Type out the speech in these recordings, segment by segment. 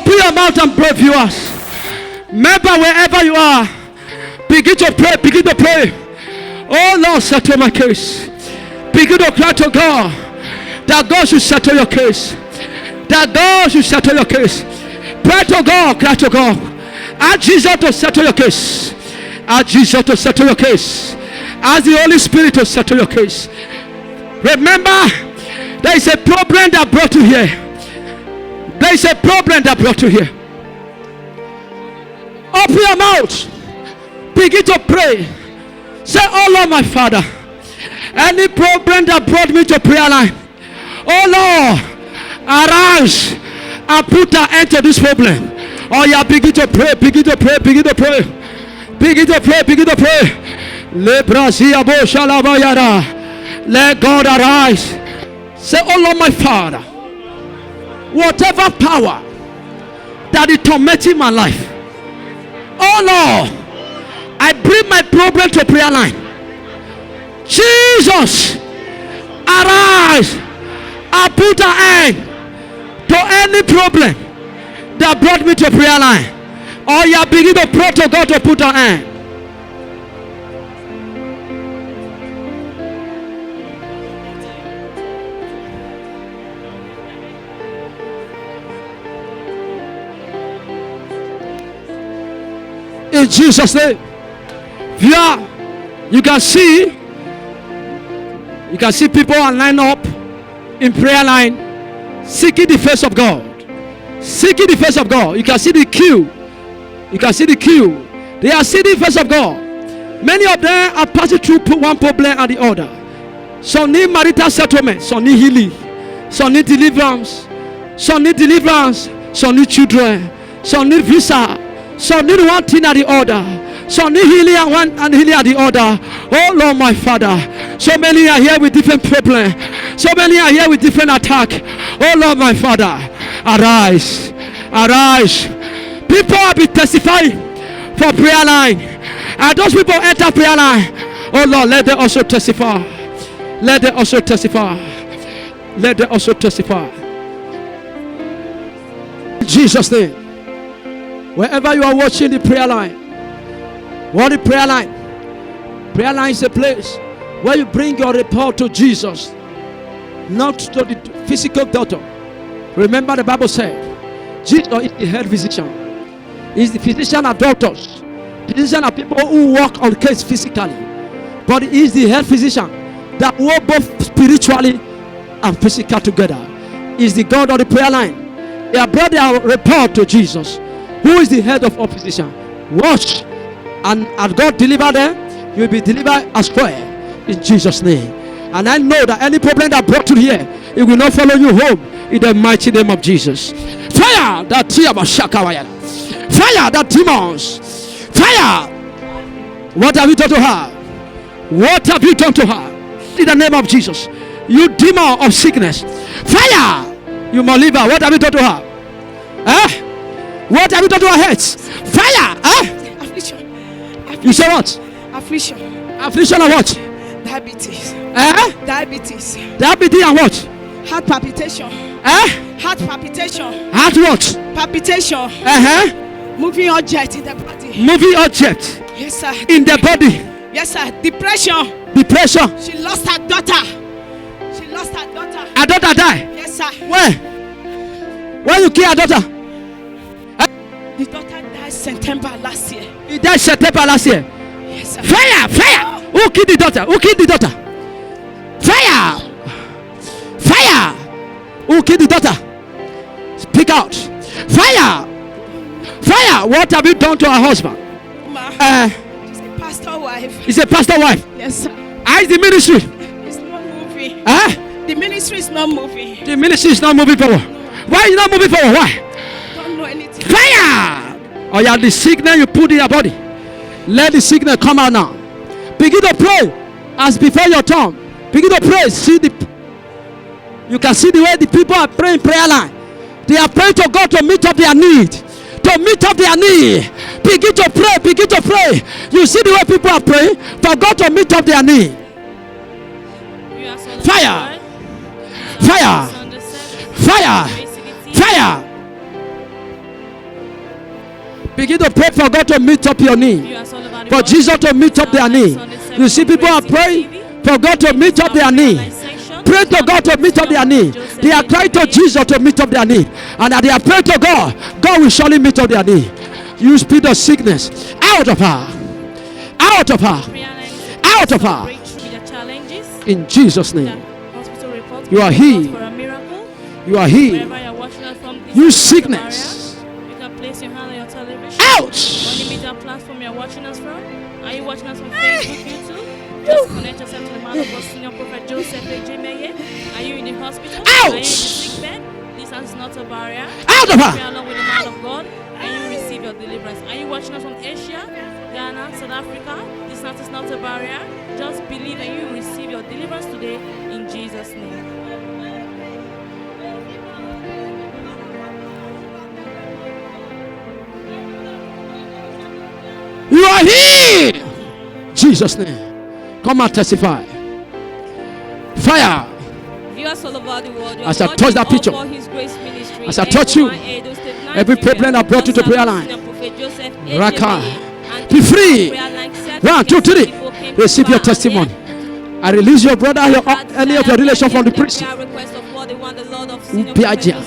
Open your mouth and pray, viewers. Remember, wherever you are, begin to pray, begin to pray. Oh Lord, settle my case. Begin to cry to God that God should settle your case. That God should settle your case. Pray to God, cry to God. Ask Jesus to settle your case. Ask Jesus to settle your case. Ask the Holy Spirit to settle your case. Remember, there is a problem that brought you here. There is a problem that brought you here. Open your mouth. Begin to pray. Say, oh Lord, my Father, any problem that brought me to prayer line, oh Lord, arise and put an end to this problem. Oh yeah, begin to pray, begin to pray, begin to pray. Begin to pray, begin to pray. Let God arise. Say, oh Lord, my Father, whatever power that is tormenting my life, oh Lord, I bring my problem to prayer line. Jesus, arise and put an end to any problem that brought me to prayer line. Oh yeah, begin to pray to God to put an end. In Jesus' name. Yeah, you can see people are lined up in prayer line seeking the face of God. Seeking the face of God. You can see the queue. You can see the queue. They are seeking the face of God. Many of them are passing through one problem and the other. Some need marital settlement, some need healing, some need deliverance, some need children, some need visa, some need one thing and the other. Some need healing and one and healing at the other. Oh Lord, my Father, so many are here with different problems. So many are here with different attack. Oh Lord, my Father, arise, arise. People have been testifying for prayer line, and those people enter prayer line. Oh Lord, let them also testify. Let them also testify. Let them also testify. In Jesus' name. Wherever you are watching the prayer line, what is prayer line? Prayer line is a place where you bring your report to Jesus, not to the physical doctor. Remember, the Bible said Jesus is the head physician. He is the physician of doctors. Physician are people who work on case physically, but he is the head physician that work both spiritually and physical together. He is the God of the prayer line. They have brought their report to Jesus, who is the head of all physicians. Watch, and as God deliver them, you will be delivered as well in Jesus' name. And I know that any problem that brought you here, it will not follow you home in the mighty name of Jesus. Fire that fire that demons. Fire. What have you done to her? What have you done to her? In the name of Jesus, you demon of sickness, fire. You Maliva, what have you done to her? What have you done to her head? Fire. Affliction. You say what? Affliction. Affliction of what? Diabetes. Diabetes and what? Heart palpitation. Heart palpitation. Heart what? Palpitation. Moving object in the body. Moving object. Yes, sir. In the body. Yes, sir. Depression. Depression. She lost her daughter. She lost her daughter. Her daughter died. Yes, sir. Where you kill her daughter? The daughter died September last year. He died September last year. Yes, sir. Fire! Fire! Who killed the daughter? Who killed the daughter? Fire! Fire! Who killed the daughter? Speak out. Fire! Fire! What have you done to her husband? She's a pastor wife. He's a pastor wife. Yes, sir. How is the ministry? It's not moving. The ministry is not moving. The ministry is not moving forward. Why is it not moving forward? Why? Don't know anything. Fire! Oh yeah, the sickness you put in your body, let the sickness come out now. Begin to pray as before your tongue. Begin to pray. You can see the way the people are praying prayer line. They are praying to God to meet up their need. To meet up their need. Begin to pray. Begin to pray. You see the way people are praying for God to meet up their need. Fire! Fire! Fire! Fire! Begin to pray for God to meet up your need. For Jesus to meet up their need. You see, people are praying for God to meet up their need. Pray to God to meet up their need. They are crying to Jesus to meet up their need. And as they are praying to God, God will surely meet up their need. You speak of sickness out of her. Out of her. Out of her. In Jesus' name. You are healed. You are healed. You sickness. You can place your hand on your television. Out. On the media platform you're watching us from. Are you watching us from Facebook, YouTube? Just connect yourself to the man of God, Senior Prophet Joseph Ejimeye. Are you in the hospital? Out. Are you in the sick bed? Distance is not a barrier. Out of her. Pray along with the man of God and you receive your deliverance. Are you watching us from Asia, Ghana, South Africa? Distance is not a barrier. Just believe and you receive your deliverance today in Jesus' name. You are healed. Jesus' name. Come and testify. Fire. Viewers all over the world, as I touch that picture, as I touch you, every problem I brought you to prayer line, Raka, be free. 1, 2, 3. Receive your testimony. I release your brother, any of your relation from the prison. Upiaja,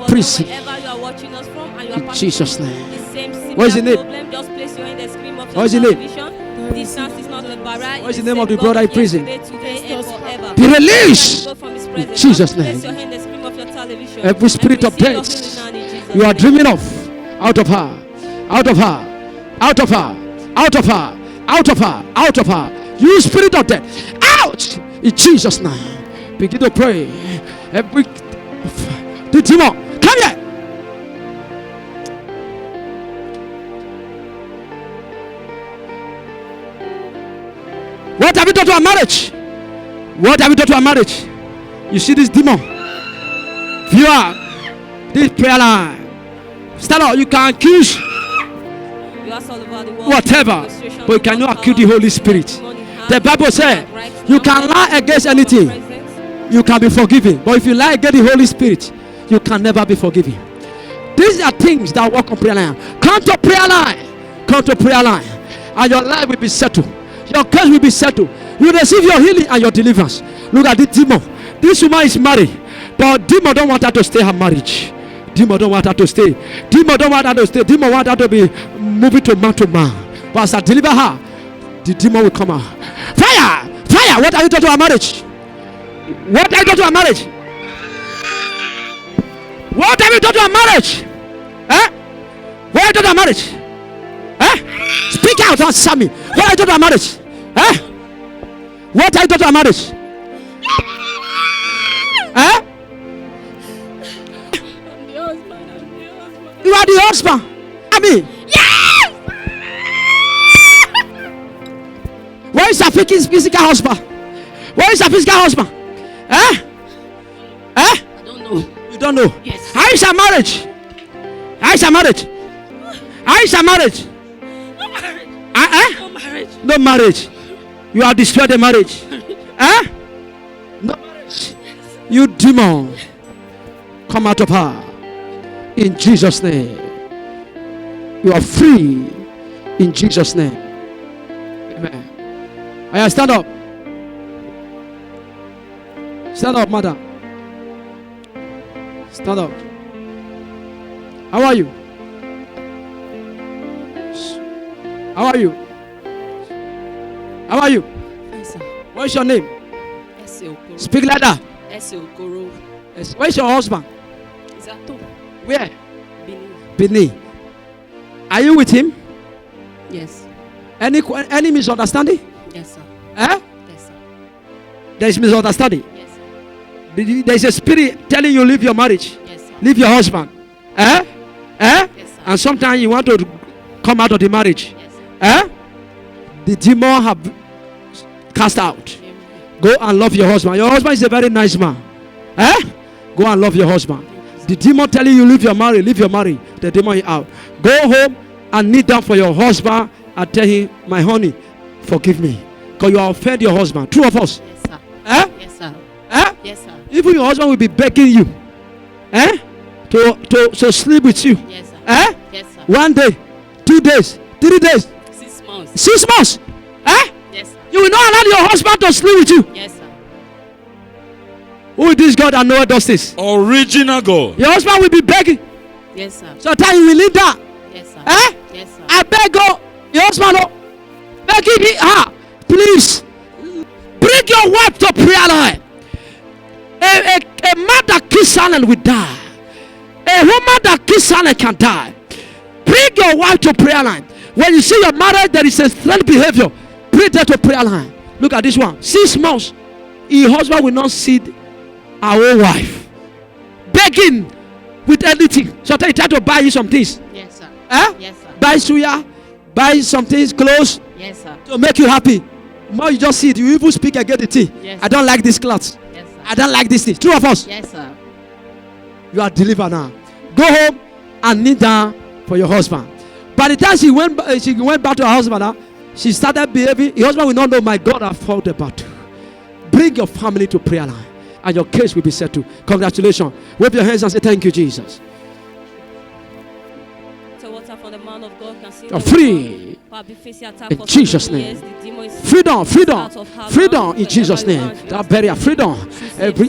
prison. In Jesus' name. What is the name? What is the name? What is the name of the brother in prison? Be released in Jesus' name. Every spirit of death you are dreaming of, out of her, out of her, out of her, out of her, out of her, out of her. You spirit of death, out in Jesus' name. Begin to pray. Every the demon, come here. What have you done to our marriage? What have you done to our marriage? You see this demon? Viewer, this prayer line. Stand up. You can accuse whatever, but you cannot accuse the Holy Spirit. The Bible says you can lie against anything, you can be forgiven. But if you lie against the Holy Spirit, you can never be forgiven. These are things that work on prayer line. Come to prayer line. Come to prayer line, and your life will be settled. Your case will be settled. You receive your healing and your deliverance. Look at this demon. This woman is married, but demon don't want her to stay her marriage. Demon don't want her to stay. Demon don't want her to stay. Demon want her to be moving to man. But as I deliver her, the demon will come out. Fire! Fire! What have you done to our marriage? What have you done to our marriage? What have you done to our marriage? What have you done to our marriage? Speak out, answer me. What have you done to our marriage? What have you done to our marriage? You are the husband. I mean, yes. Where is your physical husband? Where is your physical husband? I don't know. You don't know? Yes. How is your marriage? How is your marriage? How is your marriage? No marriage. No marriage. No marriage. You have destroyed the marriage. No marriage. You demon, come out of her. In Jesus' name. You are free. In Jesus' name. Amen. I stand up. Stand up, madam. Stand up. How are you? How are you? How are you? Yes, sir. What is your name? Speak like that. Where is your husband? Where? Benin. Are you with him? Yes. Any misunderstanding? Yes, sir. Yes, sir. There is misunderstanding. Yes, sir. There is a spirit telling you leave your marriage. Yes, sir. Leave your husband. Yes, sir. And sometimes you want to come out of the marriage. Yes, sir. The demon have cast out. Amen. Go and love your husband. Your husband is a very nice man. Go and love your husband. The demon telling you leave your marriage, the demon is out. Go home and kneel down for your husband and tell him, my honey, forgive me. Because you have offended your husband. True of us. Yes, sir. Yes, sir. Yes, sir. Even your husband will be begging you to sleep with you. Yes, sir. Yes, sir. One day 2 days, 3 days, 6 months. 6 months. Eh? Yes, sir. You will not allow your husband to sleep with you. Yes, sir. Who is this God that knows those things? Original God. Your husband will be begging. Yes, sir. Sometimes you will leave that. Yes, sir. Eh? Yes, sir. I beg you, your husband, begging her, please bring your wife to prayer line. A man that keeps silent will die. A woman that keeps silent can die. Bring your wife to prayer line. When you see your marriage, there is a strange behavior. Bring her to prayer line. Look at this one. 6 months, your husband will not see our own wife begging with anything. Sometimes he try to buy you some things. Yes, sir. Eh? Yes, sir. Buy suya, buy some things, clothes Yes, sir. to make you happy. More you just see it, you even speak against the thing. Yes, I don't like this clothes. Yes, sir. I don't like this thing. Two of us. Yes, sir. You are delivered now. Go home and kneel down for your husband. By the time she went back to her husband, she started behaving. Your husband will not know, my God, I fought the battle. Bring your family to prayer line, and your case will be settled. Congratulations. Wave your hands and say, thank you, Jesus. So water for the man of God can see. You're free. In Jesus' name. Freedom, freedom, freedom in Jesus' name. That barrier, freedom. Every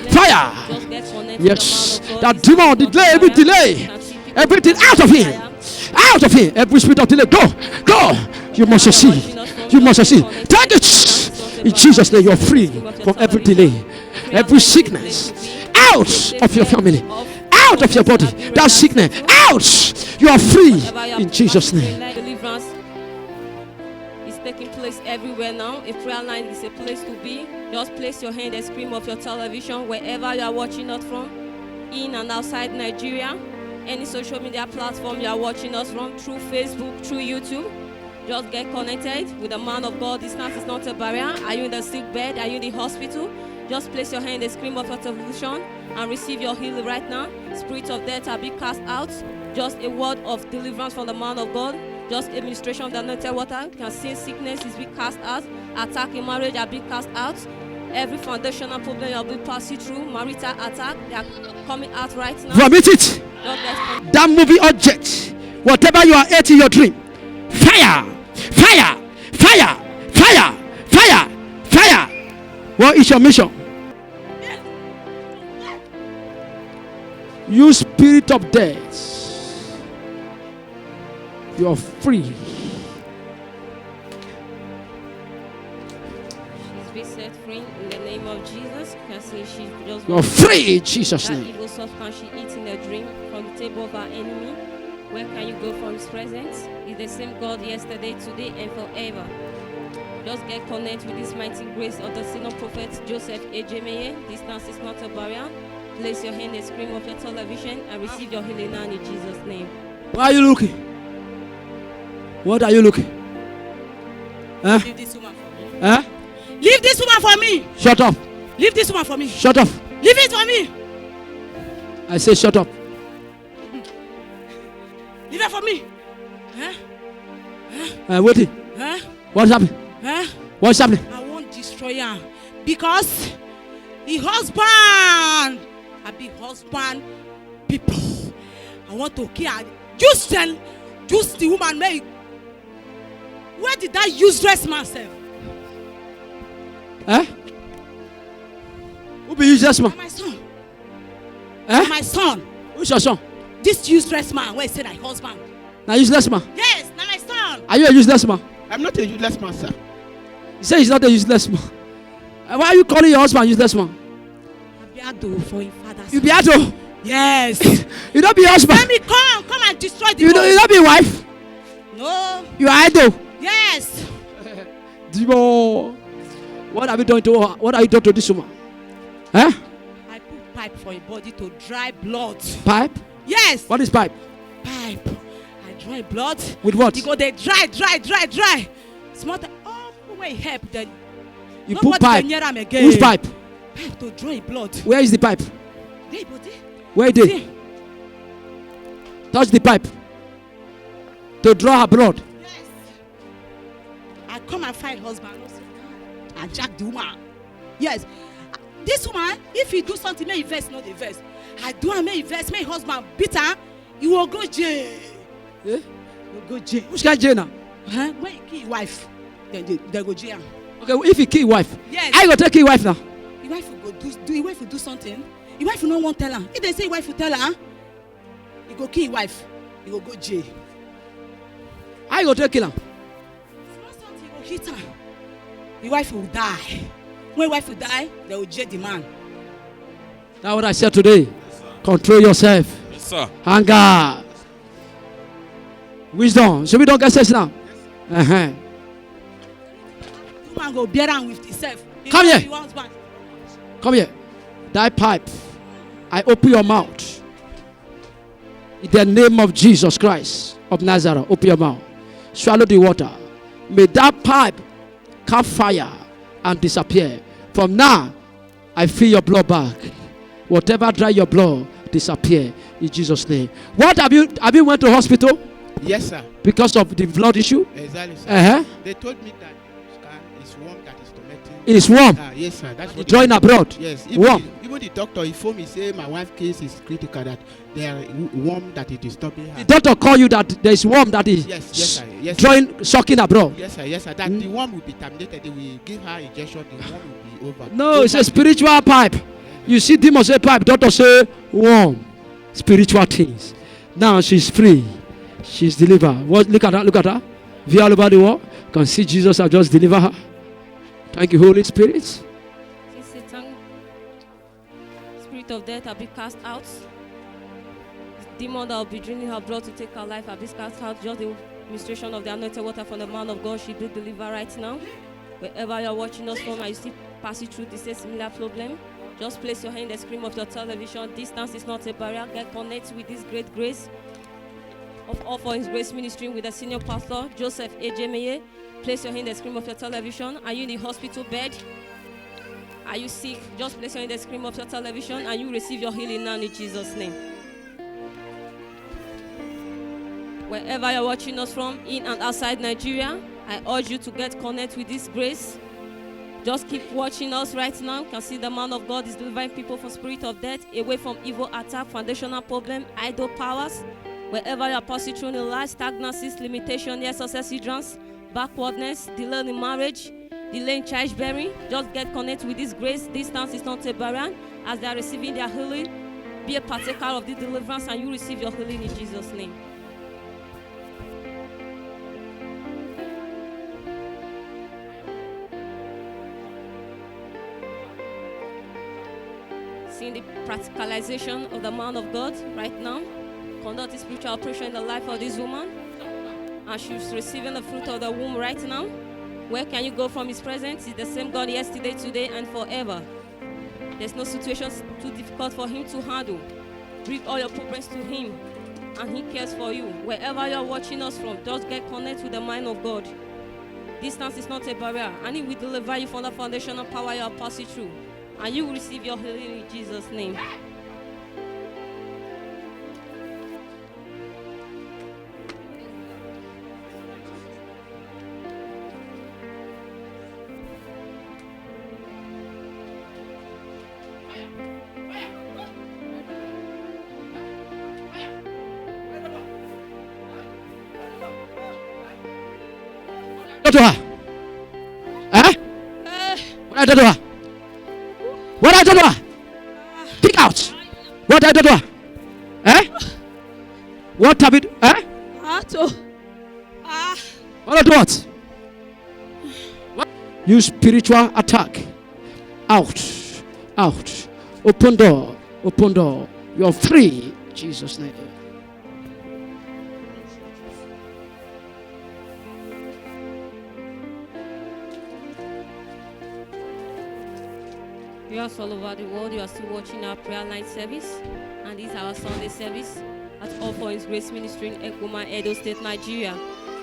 fire. Yes. That demon, delay, every delay. Everything out of him. Out of him. Every spirit of delay. Go. Go. You must succeed. You must succeed. Take it. In Jesus' name, you're free from every delay. Every sickness. Out of your family. Out of your body. That sickness. Out. You are free. In Jesus' name. Deliverance is taking place everywhere now. A prayer line is a place to be. Just place your hand and scream of your television wherever you are watching us from, in and outside Nigeria. Any social media platform you are watching us from, through Facebook, through YouTube. Just get connected with the man of God. Distance is not a barrier. Are you in the sick bed? Are you in the hospital? Just place your hand and scream of your television and receive your healing right now. Spirit of death are being cast out. Just a word of deliverance from the man of God. Just administration of the anointed water. You can see sickness is being cast out. Attack in marriage are being cast out. Every foundational problem you have been passing through, marital attack, they are coming out right now. Vomit it. That movie object, whatever you are eating your dream, fire, fire, fire, fire, fire, fire. What is your mission? You spirit of death, you are free. She's been set free in the name of Jesus. You can see she just. You are free in Jesus' that name. evil substance she eats in a dream from the table of our enemy. Where can you go from his presence? He's the same God yesterday, today, and forever. Just get connected with this mighty grace of the senior prophet Joseph Ejemeye. Distance is not a barrier. Place your hand and scream of your television and receive your healing now in Jesus' name. Why are you looking? What are you looking? Huh? Leave this woman for me. Huh? Leave this woman for me. Shut up. Leave this woman for me. Shut up. Leave it for me. I say shut up. Leave it for me. Huh? Waiting. Huh? What's happening? Huh? What's happening? I won't destroy her because the husband, I be husband people. I want to kill her. Just the woman made. Where did that useless man serve? Eh? Who be useless man? My son. Eh? My son. Who's your son? This useless man where he said my husband. Now useless man. Yes, now my son. Are you a useless man? I'm not a useless man, sir. You say he's not a useless man. Why are you calling your husband useless man? Abiado for his father. You be ado. Yes. You don't be husband. Let me come and destroy the You don't be wife. No. You are idol. Yes. Dimo. What are you doing to her? What are you doing to this woman? Eh? I put pipe for your body to dry blood. Pipe? Yes. What is pipe? Pipe. I dry blood. With what? You go they dry. Small time. Oh, wait, help then. You put pipe. Whose pipe? Pipe to dry blood. Where is the pipe? Hey, body. Where is it? Touch the pipe. To draw her blood. Yes. I come and find husband. And jack the woman. Yes. This woman, if he do something, may he vex, not the vex. I do and may he vex, may husband beat her, you will go jail. Eh? You go jail. Which kind of jail now? Huh? When you kill your wife, then they go jail. Okay, if you kill your wife, Yes. I go take your wife now. Your wife will go your wife will do something. Your wife will not want tell her. If they say your wife will tell her, huh? You go kill your wife. You go jail. I go take kill her. Small something, you go hit her. Your wife will die. When your wife will die, they will jail the man. That's what I said today. Control yourself. Yes, sir. Anger. Wisdom. So we don't get sense now. Uh-huh. Woman go bear down with himself. Come here. He wants one. Come here. That pipe. I open your mouth. In the name of Jesus Christ of Nazareth, open your mouth. Swallow the water. May that pipe catch fire and disappear. From now, I feel your blood back. Whatever dry your blood, disappear in Jesus' name. What have you went to hospital Yes, sir. because of the blood issue? Exactly, sir. Uh-huh. They told me that scan is worm that is tormenting. It's warm. Yes, sir. That's what. Join abroad. Yes. Warm. Even the doctor, he phoned me say my wife's case is critical. That there are worm that is disturbing her. The doctor call you that there is worm that is Yes, sir. Yes, sir. join sucking abroad. Yes, sir. Yes, sir. That the worm will be terminated. They will give her injection. The worm will be over. No, it's a spiritual pipe. You see, demons say pipe. Doctor say warm. Spiritual things. Now she's free. She's delivered. What? Look at her. Look at her. Via all over the world. Can see Jesus have just delivered her. Thank you, Holy Spirit. See, Satan, spirit of death have been cast out. Demon that will be draining her blood to take her life have been cast out. Just the administration of the anointed water from the man of God, she do deliver right now. Wherever you are watching us from and you still passing through this similar problem, just place your hand in the screen of your television. Distance is not a barrier. Get connected with this great grace of All for His Grace Ministry with the senior pastor, Joseph Ejemeye. Place your hand in the screen of your television. Are you in the hospital bed? Are you sick? Just place your hand in the screen of your television and you receive your healing now in Jesus' name. Wherever you're watching us from, in and outside Nigeria, I urge you to get connected with this grace. Just keep watching us right now. You can see the man of God is delivering people from spirit of death, away from evil attack, foundational problem, idol powers. Wherever you are passing through in life, stagnancies, limitation, yes, success hindrance, backwardness, delay in marriage, delay in childbearing, just get connected with this grace. Distance is not a barrier. As they are receiving their healing, be a partaker of the deliverance and you receive your healing in Jesus' name. Seeing the practicalization of the man of God right now, conduct a spiritual operation in the life of this woman, and she's receiving the fruit of the womb right now. Where can you go from His presence? He's the same God yesterday, today, and forever. There's no situation too difficult for Him to handle. Bring all your problems to Him, and He cares for you. Wherever you're watching us from, just get connected with the mind of God. Distance is not a barrier, and He will deliver you from the foundational power you are passing through, and you will receive your healing in Jesus' name. Go to her. Eh? What I do to her? What I do to her? Pick out. What I do to her? Eh? What have it? Eh? What I do what? What? You spiritual attack. Out. Out. Open door. Open door. You are free. In Jesus' name. Viewers all over the world, you are still watching our prayer line service, and this is our Sunday service at All for His Grace Ministry in Ekuma, Edo State, Nigeria.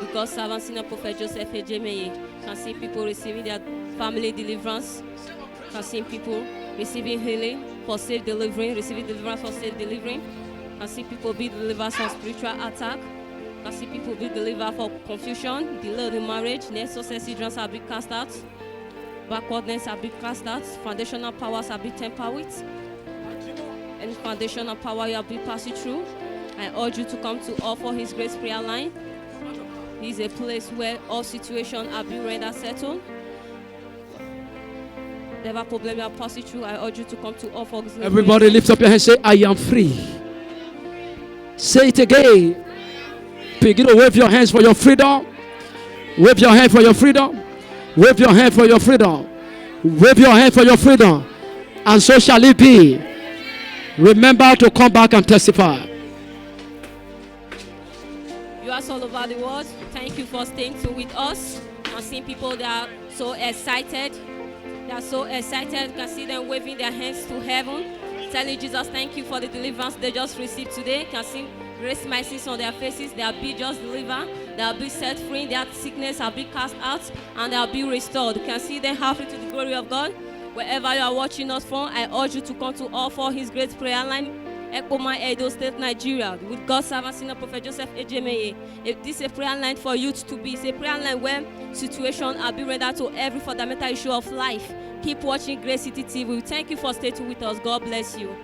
With God's servant, Senior Prophet Joseph Ejemeye, can see people receiving their family deliverance, can see people receiving healing for safe delivering, receiving deliverance for safe delivering, can see people be delivered from spiritual attack, can see people be delivered for confusion, delay in marriage, near success hindrance have been cast out. Backwardness have been cast out. Foundational powers have been tempered with. Any foundational power you have been passing through, I urge you to come to All for His Grace prayer line. This is a place where all situations are being rendered settled. Whatever problem you are passing through, I urge you to come to all folks. Everybody lift up your hands, say, I am free. Say it again. Begin to wave your hands for your freedom. Wave your hand for your freedom. Wave your hand for your freedom. Wave your hand for your freedom. And so shall it be. Remember to come back and testify. You are all over the world. Thank you for staying tuned with us. I'm seeing people that are so excited. They are so excited. You can see them waving their hands to heaven. Telling Jesus, thank you for the deliverance they just received today. You can see grace mercies on their faces. They are being just delivered. They are being set free. Their sickness are being cast out. And they are being restored. You can see them happy to the glory of God. Wherever you are watching us from, I urge you to come to all for His great prayer line. Ekpoma, Edo State, Nigeria, with God's servant, Senior Prophet Joseph Ejemeye. This is a prayer line for youth to be. It's a prayer line where situations are being rendered to every fundamental issue of life. Keep watching Grace City TV. We thank you for staying with us. God bless you.